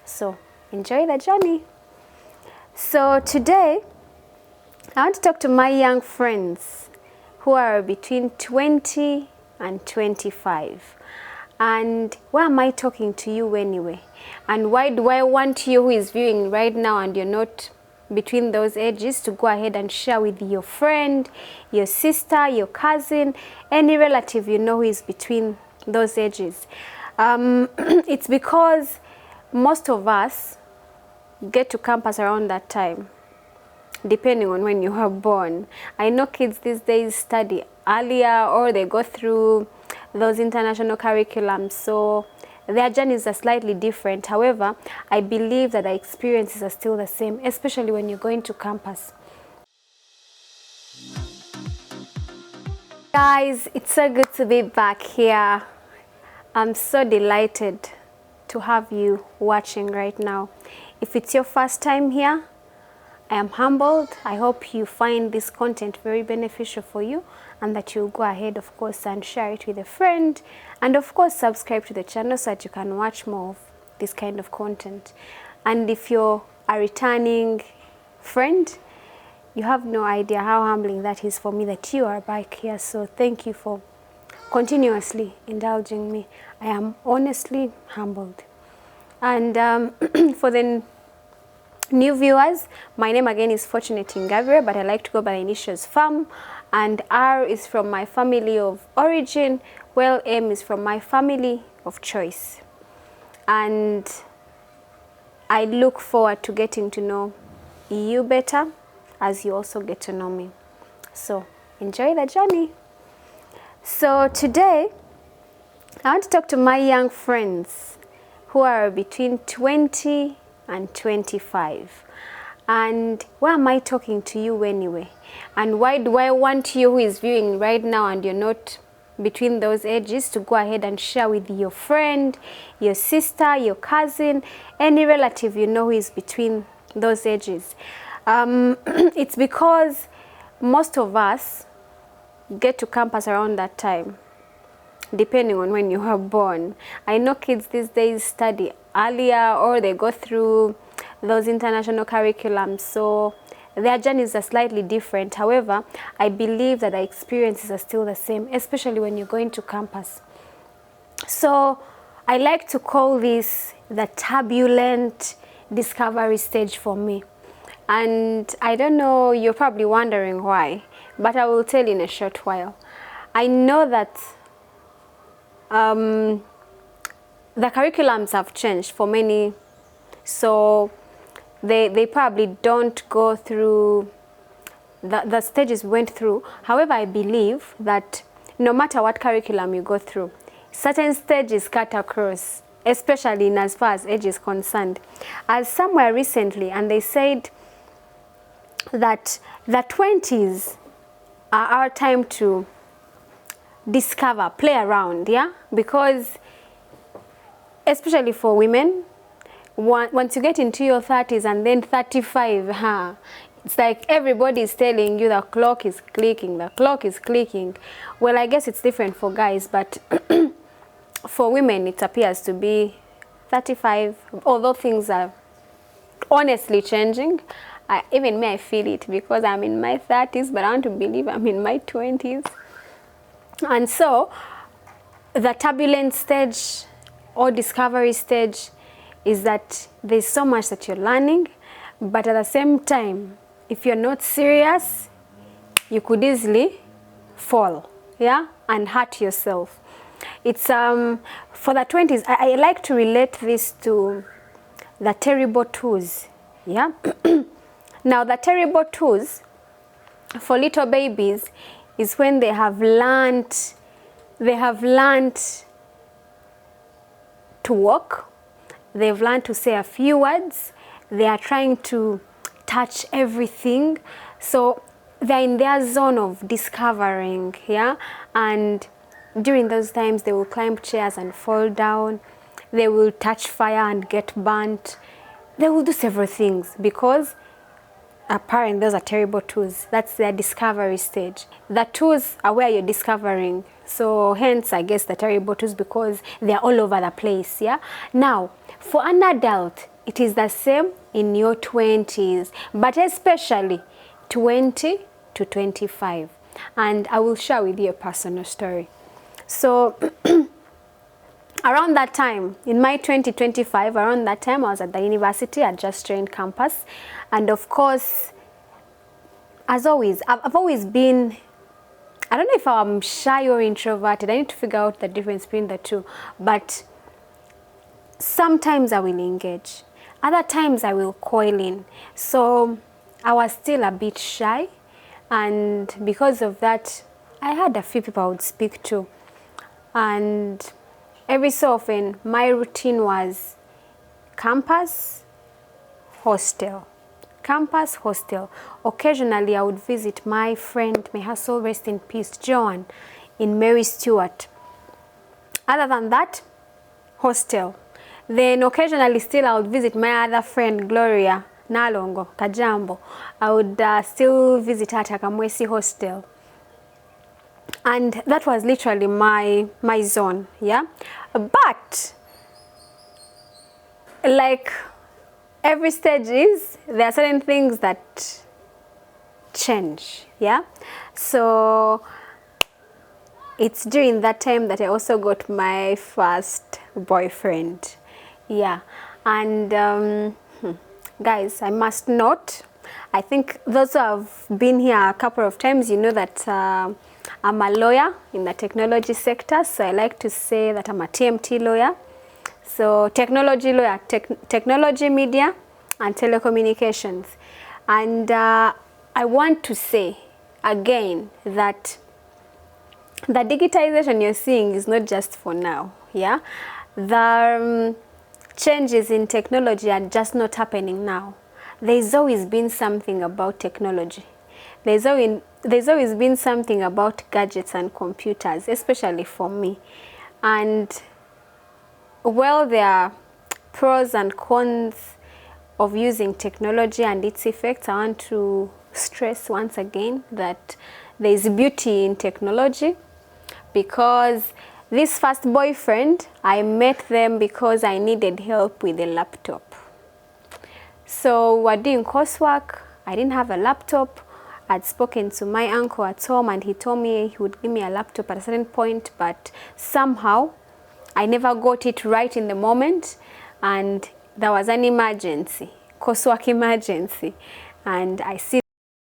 So enjoy the journey. So today I want to talk to my young friends who are between 20 and 25. And why am I talking to you anyway? And why do I want you who is viewing right now and you're not between those ages to go ahead and share with your friend, your sister, your cousin, any relative you know who is between those ages? It's because most of us get to campus around that time, depending on when you were born. I know kids these days study earlier or they go through those international curriculums, so their journeys are slightly different. However, I believe that the experiences are still the same, especially when you're going to campus. Guys, it's so good to be back here. I'm so delighted to have you watching right now. If it's your first time here, I am humbled. I hope you find this content very beneficial for you and that you'll go ahead, of course, and share it with a friend. And of course, subscribe to the channel so that you can watch more of this kind of content. And if you're a returning friend, you have no idea how humbling that is for me that you are back here. So thank you for continuously indulging me. I am honestly humbled. And for the new viewers, my name again is Fortunate Ingabire, but I like to go by the initials F.I.R.M, and R is from my family of origin, while M is from my family of choice. And I look forward to getting to know you better as you also get to know me. So enjoy the journey. So today I want to talk to my young friends who are between 20 and 25. And why am I talking to you anyway? And why do I want you who is viewing right now and you're not between those ages to go ahead and share with your friend, your sister, your cousin, any relative you know who is between those ages? It's because most of us get to campus around that time, depending on when you were born. I know kids these days study earlier or they go through those international curriculums, so their journeys are slightly different. However, I believe that the experiences are still the same, especially when you're going to campus. So I like to call this the turbulent discovery stage for me. And I don't know, you're probably wondering why, but I will tell you in a short while. I know that the curriculums have changed for many, so they probably don't go through the stages we went through. However, I believe that no matter what curriculum you go through, certain stages cut across, especially in as far as age is concerned. As somewhere recently, and they said that the 20s are our time to discover, play around, yeah? Because especially for women, once you get into your 30s and then 35, it's like everybody is telling you the clock is clicking, the clock is clicking. Well, I guess it's different for guys, but for women it appears to be 35, although things are honestly changing. Even me, I feel it because I'm in my 30s, but I want to believe I'm in my 20s. And so the turbulent stage or discovery stage is that there's so much that you're learning, but at the same time, if you're not serious, you could easily fall, yeah, and hurt yourself. It's for the 20s, I like to relate this to the terrible twos, yeah. Now the terrible twos for little babies is when they have learned to walk, they've learned to say a few words, they are trying to touch everything, so they're in their zone of discovering, yeah. And during those times they will climb chairs and fall down, they will touch fire and get burnt, they will do several things because apparently those are terrible twos. That's their discovery stage. The twos are where you're discovering, so hence I guess the terrible twos, because they're all over the place, yeah. Now for an adult, it is the same in your 20s, but especially 20 to 25. And I will share with you a personal story. So around that time, in my 2025, around that time I was at the university. I just joined campus. And of course, as always, I've always been, I don't know if I'm shy or introverted. I need to figure out the difference between the two. But sometimes I will engage. Other times I will coil in. So I was still a bit shy. And because of that, I had a few people I would speak to. And every so often, my routine was campus, hostel. Campus, hostel. Occasionally, I would visit my friend, may her soul rest in peace, Joan, in Mary Stewart. Other than that, hostel. Then occasionally still I would visit my other friend, Gloria Nalongo, Kajambo. I would still visit her at Akamwesi hostel. And that was literally my zone, yeah? But, like every stage is, there are certain things that change, yeah? So it's during that time that I also got my first boyfriend, yeah. And guys, I must note, I think those who have been here a couple of times, you know that I'm a lawyer in the technology sector. So I like to say that I'm a TMT lawyer. So technology lawyer, technology, media, and telecommunications. And I want to say again that the digitization you're seeing is not just for now, yeah? The changes in technology are just not happening now. There's always been something about technology. There's always been something about gadgets and computers, especially for me. And while there are pros and cons of using technology and its effects, I want to stress once again that there is beauty in technology, because this first boyfriend, I met them because I needed help with a laptop. So we're doing coursework. I didn't have a laptop. I'd spoken to my uncle at home and he told me he would give me a laptop at a certain point, but somehow I never got it right in the moment, and there was an emergency, coursework emergency, and I see